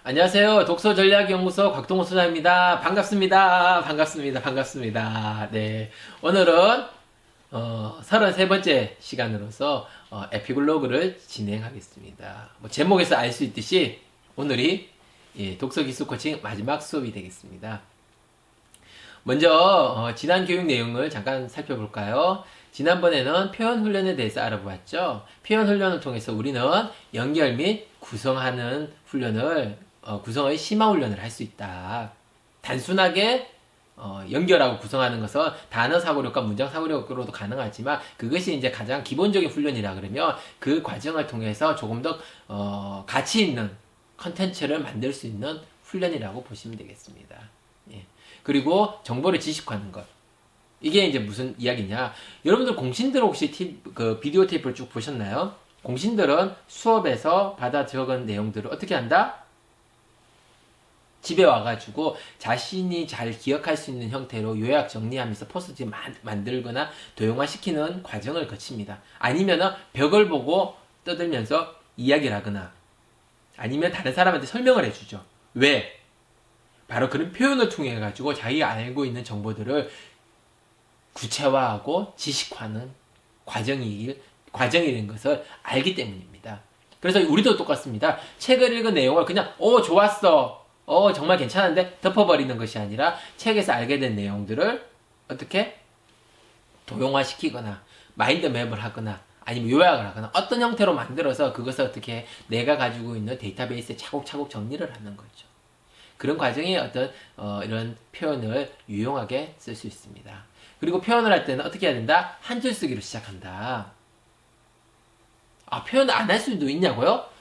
안녕하세요. 독서전략연구소 곽동호 소장입니다. 반갑습니다. 반갑습니다. 반갑습니다. 네. 오늘은, 33번째 시간으로서, 에피글로그를 진행하겠습니다. 뭐, 제목에서 알 수 있듯이, 오늘이, 독서 기술 코칭 마지막 수업이 되겠습니다. 먼저, 지난 교육 내용을 잠깐 살펴볼까요? 지난번에는 표현 훈련에 대해서 알아보았죠. 표현 훈련을 통해서 우리는 연결 및 구성하는 훈련을 구성의 심화 훈련을 할 수 있다. 단순하게 연결하고 구성하는 것은 단어 사고력과 문장 사고력으로도 가능하지만 그것이 이제 가장 기본적인 훈련이라 그러면 그 과정을 통해서 조금 더 가치 있는 컨텐츠를 만들 수 있는 훈련이라고 보시면 되겠습니다. 예. 그리고 정보를 지식화하는 것. 이게 이제 무슨 이야기냐? 여러분들 공신들 혹시 그 비디오 테이프를 쭉 보셨나요? 공신들은 수업에서 받아 적은 내용들을 어떻게 한다? 집에 와가지고 자신이 잘 기억할 수 있는 형태로 요약 정리하면서 포스트잇 만들거나 도형화시키는 과정을 거칩니다. 아니면은 벽을 보고 떠들면서 이야기를 하거나 아니면 다른 사람한테 설명을 해주죠. 왜? 바로 그런 표현을 통해 가지고 자기가 알고 있는 정보들을 구체화하고 지식화하는 과정이라는 것을 알기 때문입니다. 그래서 우리도 똑같습니다. 책을 읽은 내용을 그냥 좋았어, 정말 괜찮은데 덮어버리는 것이 아니라 책에서 알게 된 내용들을 어떻게 도용화시키거나 마인드맵을 하거나 아니면 요약을 하거나 어떤 형태로 만들어서 그것을 어떻게 내가 가지고 있는 데이터베이스에 차곡차곡 정리를 하는 거죠. 그런 과정이 어떤 이런 표현을 유용하게 쓸 수 있습니다. 그리고 표현을 할 때는 어떻게 해야 된다? 한 줄 쓰기로 시작한다. 표현을 안 할 수도 있냐고요?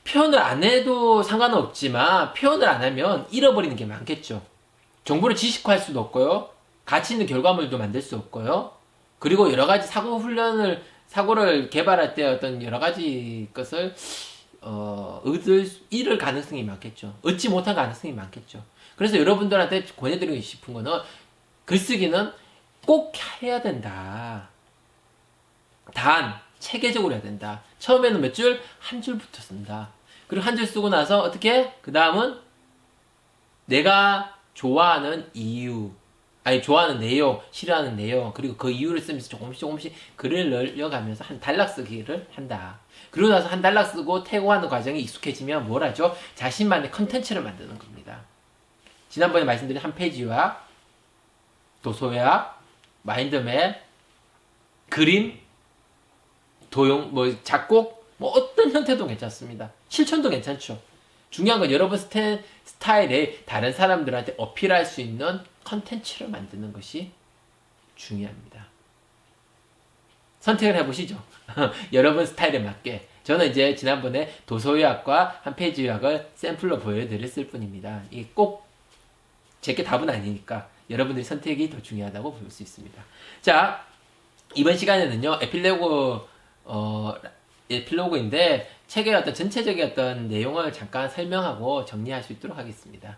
표현을 안 해도 상관은 없지만 표현을 안 하면 잃어버리는 게 많겠죠. 정보를 지식화할 수도 없고요. 가치 있는 결과물도 만들 수 없고요. 그리고 여러 가지 사고를 개발할 때 어떤 여러 가지 것을 잃을 가능성이 많겠죠. 얻지 못할 가능성이 많겠죠. 그래서 여러분들한테 권해드리고 싶은 거는 글쓰기는 꼭 해야 된다. 단, 체계적으로 해야 된다. 처음에는 몇 줄? 한 줄부터 쓴다. 그리고 한 줄 쓰고 나서 어떻게? 그 다음은 내가 좋아하는 이유, 좋아하는 내용, 싫어하는 내용, 그리고 그 이유를 쓰면서 조금씩 글을 늘려가면서 한 단락 쓰기를 한다. 그러고 나서 한 단락 쓰고 태고하는 과정이 익숙해지면 뭘 하죠? 자신만의 컨텐츠를 만드는 겁니다. 지난번에 말씀드린 한 페이지 요약, 도서 요약, 마인드맵, 그림, 도용, 작곡, 어떤 형태도 괜찮습니다. 실천도 괜찮죠. 중요한 건 여러분 스타일에 다른 사람들한테 어필할 수 있는 컨텐츠를 만드는 것이 중요합니다. 선택을 해보시죠. 여러분 스타일에 맞게. 저는 이제 지난번에 도서 요약과 한 페이지 요약을 샘플로 보여드렸을 뿐입니다. 이게 꼭 제게 답은 아니니까 여러분들의 선택이 더 중요하다고 볼 수 있습니다. 자, 이번 시간에는요, 에필로그인데 책의 어떤 전체적인 어떤 내용을 잠깐 설명하고 정리할 수 있도록 하겠습니다.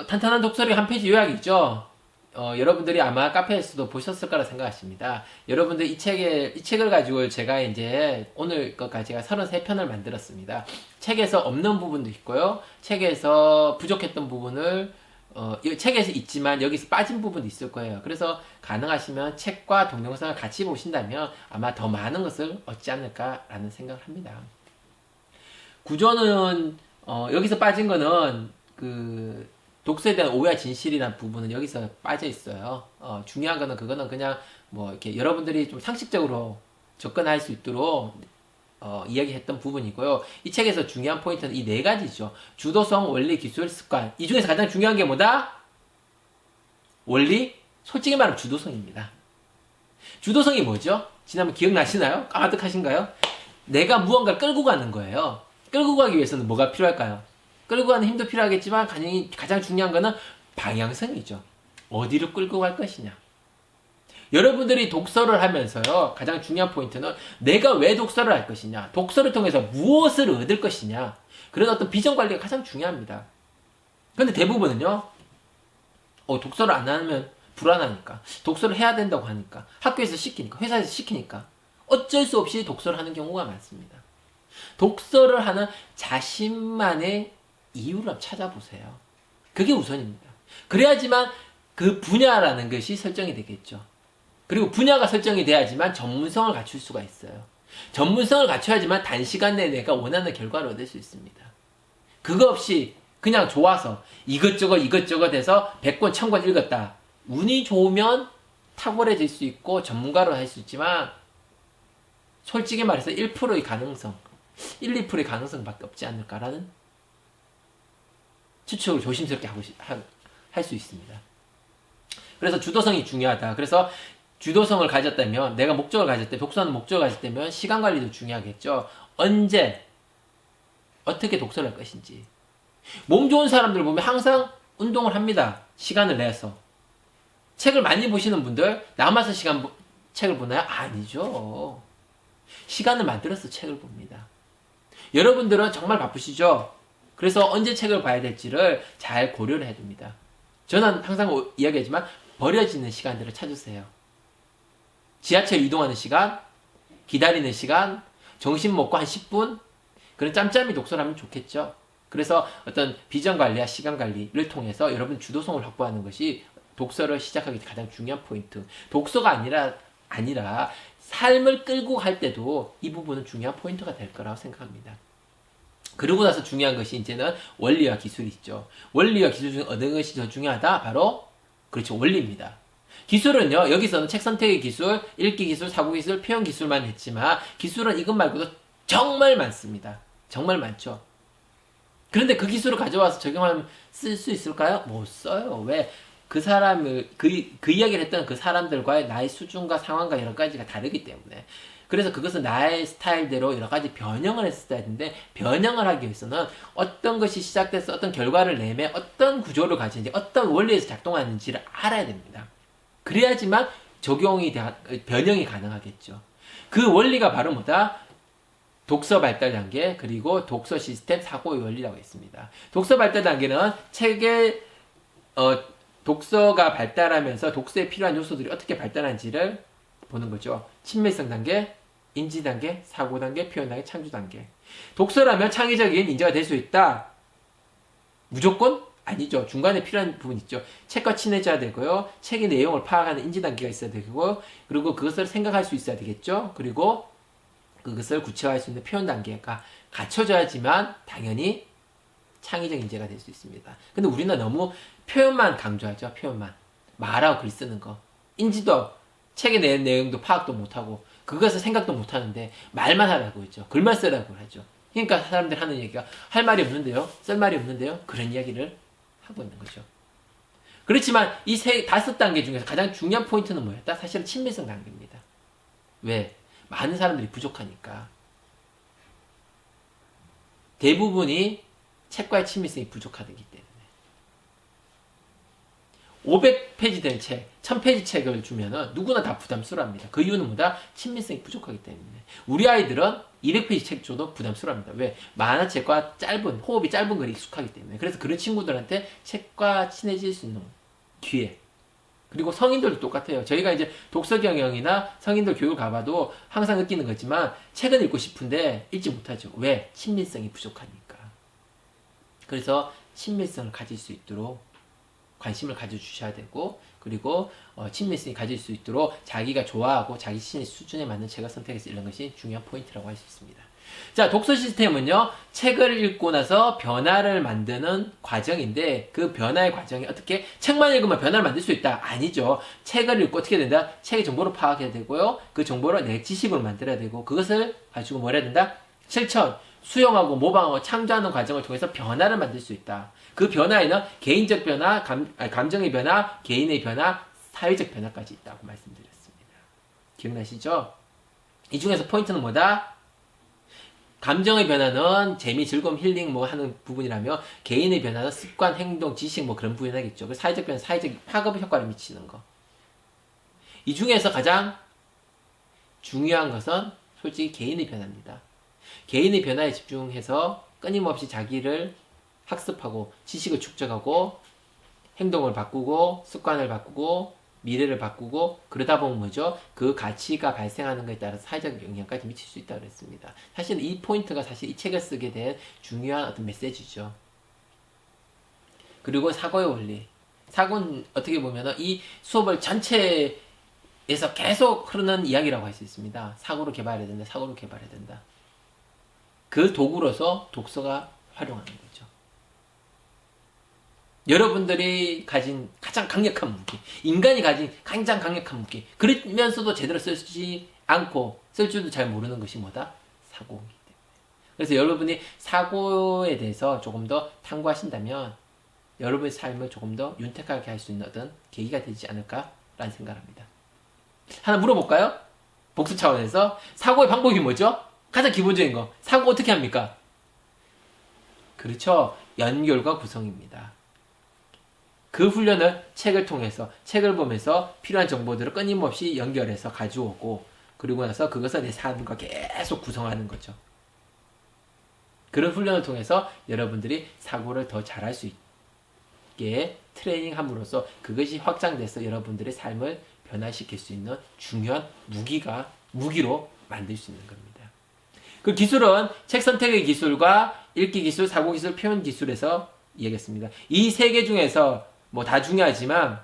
탄탄한 독서력 한 페이지 요약이죠. 여러분들이 아마 카페에서도 보셨을 거라 생각하십니다. 여러분들 이 책을 가지고 제가 이제 오늘 것까지 제가 33편을 만들었습니다. 책에서 없는 부분도 있고요. 책에서 부족했던 부분을 책에서 있지만 여기서 빠진 부분도 있을 거예요. 그래서 가능하시면 책과 동영상을 같이 보신다면 아마 더 많은 것을 얻지 않을까라는 생각을 합니다. 구조는 여기서 빠진 거는 그 독서에 대한 오해와 진실이라는 부분은 여기서 빠져 있어요. 중요한 거는 그거는 그냥 이렇게 여러분들이 좀 상식적으로 접근할 수 있도록 이야기했던 부분이고요. 이 책에서 중요한 포인트는 이 네 가지죠. 주도성, 원리, 기술, 습관. 이 중에서 가장 중요한 게 뭐다? 원리? 솔직히 말하면 주도성입니다. 주도성이 뭐죠? 지난번 기억나시나요? 까마득하신가요? 내가 무언가를 끌고 가는 거예요. 끌고 가기 위해서는 뭐가 필요할까요? 끌고 가는 힘도 필요하겠지만 가장 중요한 거는 방향성이죠. 어디로 끌고 갈 것이냐. 여러분들이 독서를 하면서요, 가장 중요한 포인트는 내가 왜 독서를 할 것이냐, 독서를 통해서 무엇을 얻을 것이냐, 그런 어떤 비전 관리가 가장 중요합니다. 근데 대부분은요, 독서를 안 하면 불안하니까, 독서를 해야 된다고 하니까, 학교에서 시키니까, 회사에서 시키니까, 어쩔 수 없이 독서를 하는 경우가 많습니다. 독서를 하는 자신만의 이유를 한번 찾아보세요. 그게 우선입니다. 그래야지만 그 분야라는 것이 설정이 되겠죠. 그리고 분야가 설정이 돼야지만 전문성을 갖출 수가 있어요. 전문성을 갖춰야지만 단시간 내에 내가 원하는 결과를 얻을 수 있습니다. 그거 없이 그냥 좋아서 이것저것 해서 100권, 1000권 읽었다. 운이 좋으면 탁월해질 수 있고 전문가로 할 수 있지만 솔직히 말해서 1%의 가능성, 1, 2%의 가능성밖에 없지 않을까라는 추측을 조심스럽게 할 수 있습니다. 그래서 주도성이 중요하다. 그래서 주도성을 가졌다면, 내가 목적을 가졌다면, 독서하는 목적을 가졌다면 시간 관리도 중요하겠죠. 언제, 어떻게 독서를 할 것인지. 몸 좋은 사람들 보면 항상 운동을 합니다. 시간을 내서. 책을 많이 보시는 분들, 남아서 책을 보나요? 아니죠. 시간을 만들어서 책을 봅니다. 여러분들은 정말 바쁘시죠? 그래서 언제 책을 봐야 될지를 잘 고려를 해둡니다. 저는 항상 이야기하지만 버려지는 시간들을 찾으세요. 지하철 이동하는 시간, 기다리는 시간, 점심 먹고 한 10분, 그런 짬짬이 독서를 하면 좋겠죠. 그래서 어떤 비전 관리와 시간 관리를 통해서 여러분 주도성을 확보하는 것이 독서를 시작하기 가장 중요한 포인트. 독서가 아니라 삶을 끌고 갈 때도 이 부분은 중요한 포인트가 될 거라고 생각합니다. 그러고 나서 중요한 것이 이제는 원리와 기술이 있죠. 원리와 기술 중에 어느 것이 더 중요하다? 바로 그렇죠. 원리입니다. 기술은요, 여기서는 책 선택의 기술, 읽기 기술, 사고 기술, 표현 기술만 했지만 기술은 이것 말고도 정말 많습니다. 정말 많죠. 그런데 그 기술을 가져와서 적용하면 쓸 수 있을까요? 못 써요. 왜? 그 사람을, 그 이야기를 했던 그 사람들과의 나의 수준과 상황과 여러 가지가 다르기 때문에. 그래서 그것은 나의 스타일대로 여러 가지 변형을 했어야 되는데, 변형을 하기 위해서는 어떤 것이 시작돼서 어떤 결과를 내면 어떤 구조를 가지는지, 어떤 원리에서 작동하는지를 알아야 됩니다. 그래야지만 변형이 가능하겠죠. 그 원리가 바로 뭐다? 독서 발달 단계, 그리고 독서 시스템, 사고의 원리라고 했습니다. 독서 발달 단계는 독서가 발달하면서 독서에 필요한 요소들이 어떻게 발달하는지를 보는 거죠. 친밀성 단계, 인지 단계, 사고 단계, 표현 단계, 창조 단계. 독서라면 창의적인 인재가 될 수 있다. 무조건? 아니죠. 중간에 필요한 부분 있죠. 책과 친해져야 되고요. 책의 내용을 파악하는 인지 단계가 있어야 되고, 그리고 그것을 생각할 수 있어야 되겠죠. 그리고 그것을 구체화할 수 있는 표현 단계가 갖춰져야지만 당연히 창의적 인재가 될 수 있습니다. 근데 우리는 너무 표현만 강조하죠. 표현만. 말하고 글 쓰는 거. 인지도, 책에 내는 내용도 파악도 못하고, 그것을 생각도 못하는데 말만 하라고 했죠. 글만 쓰라고 하죠. 그러니까 사람들 하는 얘기가 할 말이 없는데요? 쓸 말이 없는데요? 그런 이야기를 하고 있는 거죠. 그렇지만 이 5단계 중에서 가장 중요한 포인트는 뭐였다? 사실은 친밀성 단계입니다. 왜? 많은 사람들이 부족하니까. 대부분이 책과의 친밀성이 부족하기 때문에. 500페이지 된 책, 1000페이지 책을 주면은 누구나 다 부담스러워합니다. 그 이유는 뭐다? 친밀성이 부족하기 때문에. 우리 아이들은 200페이지 책 줘도 부담스러워합니다. 왜? 만화책과 호흡이 짧은 글이 익숙하기 때문에. 그래서 그런 친구들한테 책과 친해질 수 있는 기회. 그리고 성인들도 똑같아요. 저희가 이제 독서 경영이나 성인들 교육을 가봐도 항상 느끼는 거지만 책은 읽고 싶은데 읽지 못하죠. 왜? 친밀성이 부족하니까. 그래서 친밀성을 가질 수 있도록 관심을 가져주셔야 되고, 그리고 친밀성이 가질 수 있도록 자기가 좋아하고 자기 신의 수준에 맞는 책을 선택해서 읽는 것이 중요한 포인트라고 할 수 있습니다. 자, 독서 시스템은요, 책을 읽고 나서 변화를 만드는 과정인데, 그 변화의 과정이 어떻게, 책만 읽으면 변화를 만들 수 있다? 아니죠. 책을 읽고 어떻게 된다? 책의 정보를 파악해야 되고요, 그 정보를 내 지식으로 만들어야 되고, 그것을 가지고 뭘 해야 된다? 실천, 수용하고 모방하고 창조하는 과정을 통해서 변화를 만들 수 있다. 그 변화에는 개인적 변화, 감정의 변화, 개인의 변화, 사회적 변화까지 있다고 말씀드렸습니다. 기억나시죠? 이 중에서 포인트는 뭐다? 감정의 변화는 재미, 즐거움, 힐링 뭐 하는 부분이라며, 개인의 변화는 습관, 행동, 지식 뭐 그런 부분이 하겠죠. 그 사회적 변화, 사회적 파급 효과를 미치는 거. 이 중에서 가장 중요한 것은 솔직히 개인의 변화입니다. 개인의 변화에 집중해서 끊임없이 자기를 학습하고 지식을 축적하고 행동을 바꾸고 습관을 바꾸고 미래를 바꾸고 그러다 보면 뭐죠? 그 가치가 발생하는 것에 따라서 사회적 영향까지 미칠 수 있다고 그랬습니다. 사실 이 포인트가 사실 이 책을 쓰게 된 중요한 어떤 메시지죠. 그리고 사고의 원리. 사고는 어떻게 보면 이 수업을 전체에서 계속 흐르는 이야기라고 할 수 있습니다. 사고를 개발해야 된다. 사고를 개발해야 된다. 그 도구로서 독서가 활용하는 거죠. 여러분들이 가진 가장 강력한 무기, 인간이 가진 가장 강력한 무기, 그러면서도 제대로 쓰지 않고 쓸 줄도 잘 모르는 것이 뭐다? 사고이기 때문에. 그래서 여러분이 사고에 대해서 조금 더 탐구하신다면 여러분의 삶을 조금 더 윤택하게 할 수 있는 어떤 계기가 되지 않을까라는 생각을 합니다. 하나 물어볼까요? 복수 차원에서 사고의 방법이 뭐죠? 가장 기본적인 거. 사고 어떻게 합니까? 그렇죠. 연결과 구성입니다. 그 훈련을 책을 통해서, 책을 보면서 필요한 정보들을 끊임없이 연결해서 가져오고, 그리고 나서 그것을 내 삶과 계속 구성하는 거죠. 그런 훈련을 통해서 여러분들이 사고를 더 잘할 수 있게 트레이닝 함으로써 그것이 확장돼서 여러분들의 삶을 변화시킬 수 있는 중요한 무기로 만들 수 있는 겁니다. 그 기술은 책 선택의 기술과 읽기 기술, 사고 기술, 표현 기술에서 이야기했습니다. 이 세 개 중에서 뭐 다 중요하지만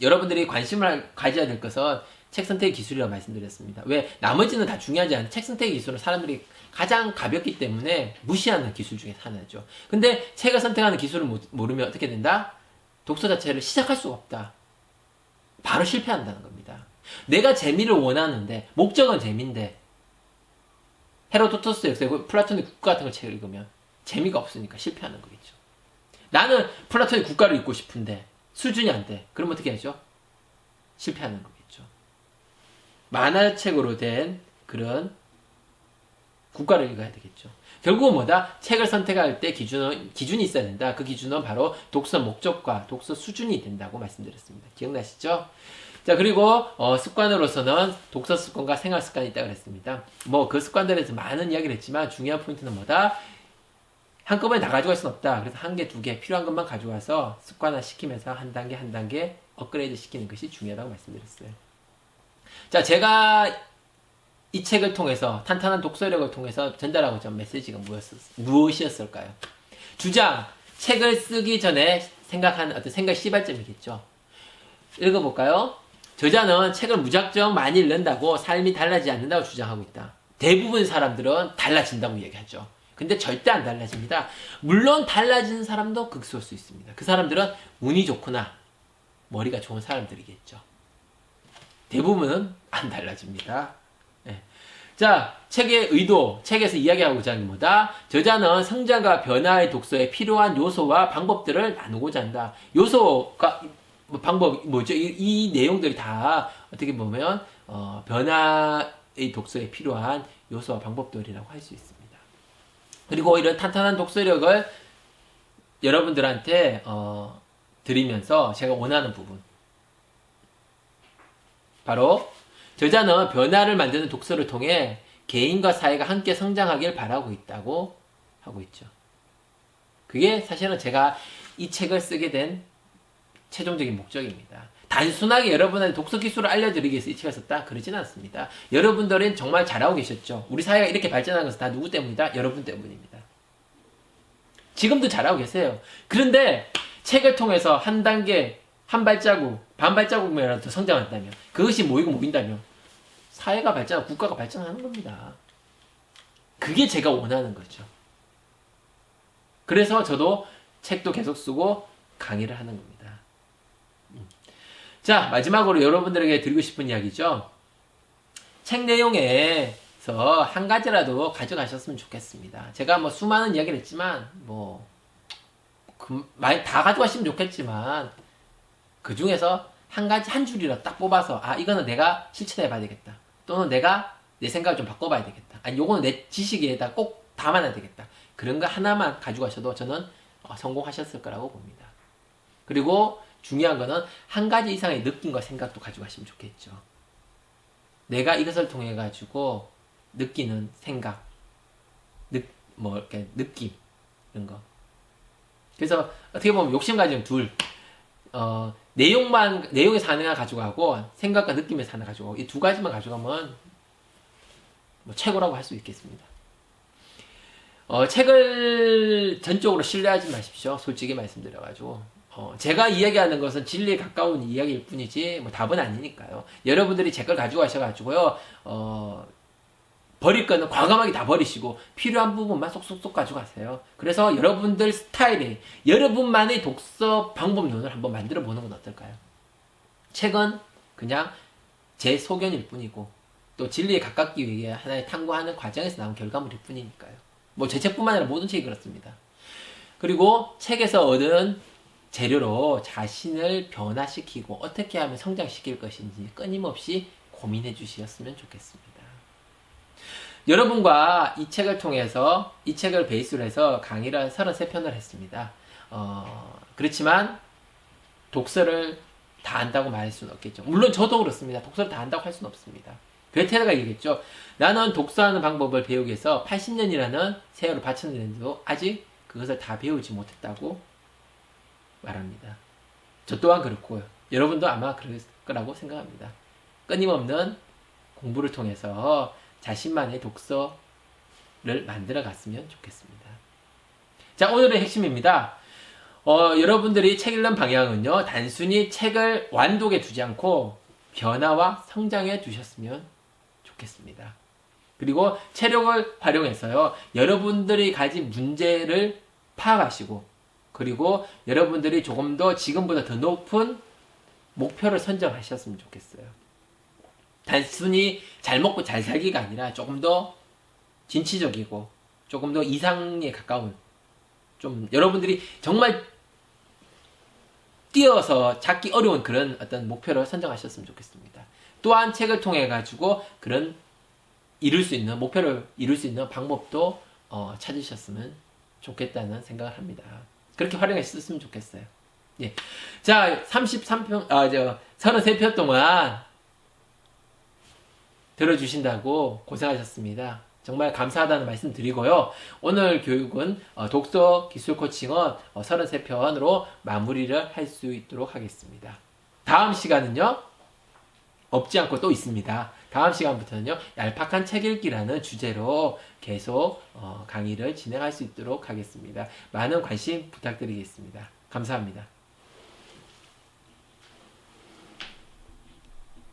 여러분들이 관심을 가져야 될 것은 책 선택의 기술이라고 말씀드렸습니다. 왜? 나머지는 다 중요하지 않은 책 선택의 기술은 사람들이 가장 가볍기 때문에 무시하는 기술 중에 하나죠. 근데 책을 선택하는 기술을 모르면 어떻게 된다? 독서 자체를 시작할 수가 없다. 바로 실패한다는 겁니다. 내가 재미를 원하는데, 목적은 재미인데, 헤로도토스 역사, 플라톤의 국가 같은 걸 책을 읽으면 재미가 없으니까 실패하는 거겠죠. 나는 플라톤의 국가를 읽고 싶은데 수준이 안 돼. 그럼 어떻게 하죠? 실패하는 거겠죠. 만화책으로 된 그런 국가를 읽어야 되겠죠. 결국은 뭐다? 책을 선택할 때 기준이 있어야 된다. 그 기준은 바로 독서 목적과 독서 수준이 된다고 말씀드렸습니다. 기억나시죠? 자, 그리고 습관으로서는 독서 습관과 생활 습관이 있다고 그랬습니다. 뭐 그 습관들에 대해서 많은 이야기를 했지만 중요한 포인트는 뭐다? 한꺼번에 다 가져갈 수는 없다. 그래서 한 개, 두 개 필요한 것만 가져와서 습관화 시키면서 한 단계 한 단계 업그레이드 시키는 것이 중요하다고 말씀드렸어요. 자, 제가 이 책을 통해서 탄탄한 독서력을 통해서 전달하고자 한 메시지가 무엇이었을까요? 주장, 책을 쓰기 전에 생각하는 어떤 생각 시발점이겠죠. 읽어볼까요? 저자는 책을 무작정 많이 읽는다고 삶이 달라지지 않는다고 주장하고 있다. 대부분 사람들은 달라진다고 얘기하죠. 근데 절대 안 달라집니다. 물론 달라지는 사람도 극소일 수 있습니다. 그 사람들은 운이 좋거나 머리가 좋은 사람들이겠죠. 대부분은 안 달라집니다. 네. 자, 책의 의도, 책에서 이야기하고자 하는 게 뭐다? 저자는 성장과 변화의 독서에 필요한 요소와 방법들을 나누고자 한다. 요소가 방법 뭐죠? 이 내용들이 다 어떻게 보면 변화의 독서에 필요한 요소와 방법들이라고 할 수 있습니다. 그리고 이런 탄탄한 독서력을 여러분들한테 드리면서 제가 원하는 부분, 바로 저자는 변화를 만드는 독서를 통해 개인과 사회가 함께 성장하길 바라고 있다고 하고 있죠. 그게 사실은 제가 이 책을 쓰게 된 최종적인 목적입니다. 단순하게 여러분한테 독서 기술을 알려드리기 위해서 이 책을 썼다? 그러진 않습니다. 여러분들은 정말 잘하고 계셨죠. 우리 사회가 이렇게 발전한 것은 다 누구 때문이다? 여러분 때문입니다. 지금도 잘하고 계세요. 그런데 책을 통해서 한 단계, 한 발자국, 반 발자국이라도 더 성장한다면, 그것이 모이고 모인다면 사회가 발전하고 국가가 발전하는 겁니다. 그게 제가 원하는 거죠. 그래서 저도 책도 계속 쓰고 강의를 하는 겁니다. 자, 마지막으로 여러분들에게 드리고 싶은 이야기죠. 책 내용에서 한 가지라도 가져가셨으면 좋겠습니다. 제가 뭐 수많은 이야기를 했지만 많이 다 가져가시면 좋겠지만 그 중에서 한 가지, 한 줄이라도 딱 뽑아서 이거는 내가 실천해 봐야 되겠다. 또는 내가 내 생각을 좀 바꿔봐야 되겠다. 아니, 요거는 내 지식에다 꼭 담아놔야 되겠다. 그런 거 하나만 가지고 가셔도 저는 성공하셨을 거라고 봅니다. 그리고 중요한 거는 한 가지 이상의 느낌과 생각도 가지고 가시면 좋겠죠. 내가 이것을 통해 가지고 느끼는 생각, 이렇게 느낌, 이런 거. 그래서 어떻게 보면 욕심 가진 둘, 내용에서 하나 가져가고 생각과 느낌에서 하나 가져가고 이 두 가지만 가져가면 뭐 최고라고 할 수 있겠습니다. 책을 전적으로 신뢰하지 마십시오. 솔직히 말씀드려가지고 제가 이야기하는 것은 진리에 가까운 이야기일 뿐이지 뭐 답은 아니니까요. 여러분들이 제 걸 가지고 가셔가지고요 버릴 거는 과감하게 다 버리시고 필요한 부분만 쏙쏙쏙 가져가세요. 그래서 여러분들 스타일에 여러분만의 독서 방법론을 한번 만들어 보는 건 어떨까요? 책은 그냥 제 소견일 뿐이고 또 진리에 가깝기 위해 하나의 탐구하는 과정에서 나온 결과물일 뿐이니까요. 뭐 제 책뿐만 아니라 모든 책이 그렇습니다. 그리고 책에서 얻은 재료로 자신을 변화시키고 어떻게 하면 성장시킬 것인지 끊임없이 고민해 주셨으면 좋겠습니다. 여러분과 이 책을 통해서 이 책을 베이스로 해서 강의를 33편을 했습니다. 그렇지만 독서를 다 안다고 말할 수는 없겠죠. 물론 저도 그렇습니다. 독서를 다 안다고 할 수는 없습니다. 괴테가 얘기했죠. 나는 독서하는 방법을 배우기 위해서 80년이라는 세월을 바쳤는데도 아직 그것을 다 배우지 못했다고 말합니다. 저 또한 그렇고요. 여러분도 아마 그럴 거라고 생각합니다. 끊임없는 공부를 통해서 자신만의 독서를 만들어 갔으면 좋겠습니다. 자, 오늘의 핵심입니다. 여러분들이 책 읽는 방향은요, 단순히 책을 완독에 두지 않고 변화와 성장에 두셨으면 좋겠습니다. 그리고 체력을 활용해서요, 여러분들이 가진 문제를 파악하시고, 그리고 여러분들이 조금 더 지금보다 더 높은 목표를 선정하셨으면 좋겠어요. 단순히 잘 먹고 잘 살기가 아니라 조금 더 진취적이고 조금 더 이상에 가까운 좀 여러분들이 정말 뛰어서 찾기 어려운 그런 어떤 목표를 선정하셨으면 좋겠습니다. 또한 책을 통해 가지고 그런 목표를 이룰 수 있는 방법도 찾으셨으면 좋겠다는 생각을 합니다. 그렇게 활용했으면 좋겠어요. 예. 자, 33편 동안 들어주신다고 고생하셨습니다. 정말 감사하다는 말씀 드리고요. 오늘 교육은 독서 기술 코칭은 33편으로 마무리를 할 수 있도록 하겠습니다. 다음 시간은요, 없지 않고 또 있습니다. 다음 시간부터는요, 얄팍한 책 읽기라는 주제로 계속 강의를 진행할 수 있도록 하겠습니다. 많은 관심 부탁드리겠습니다. 감사합니다.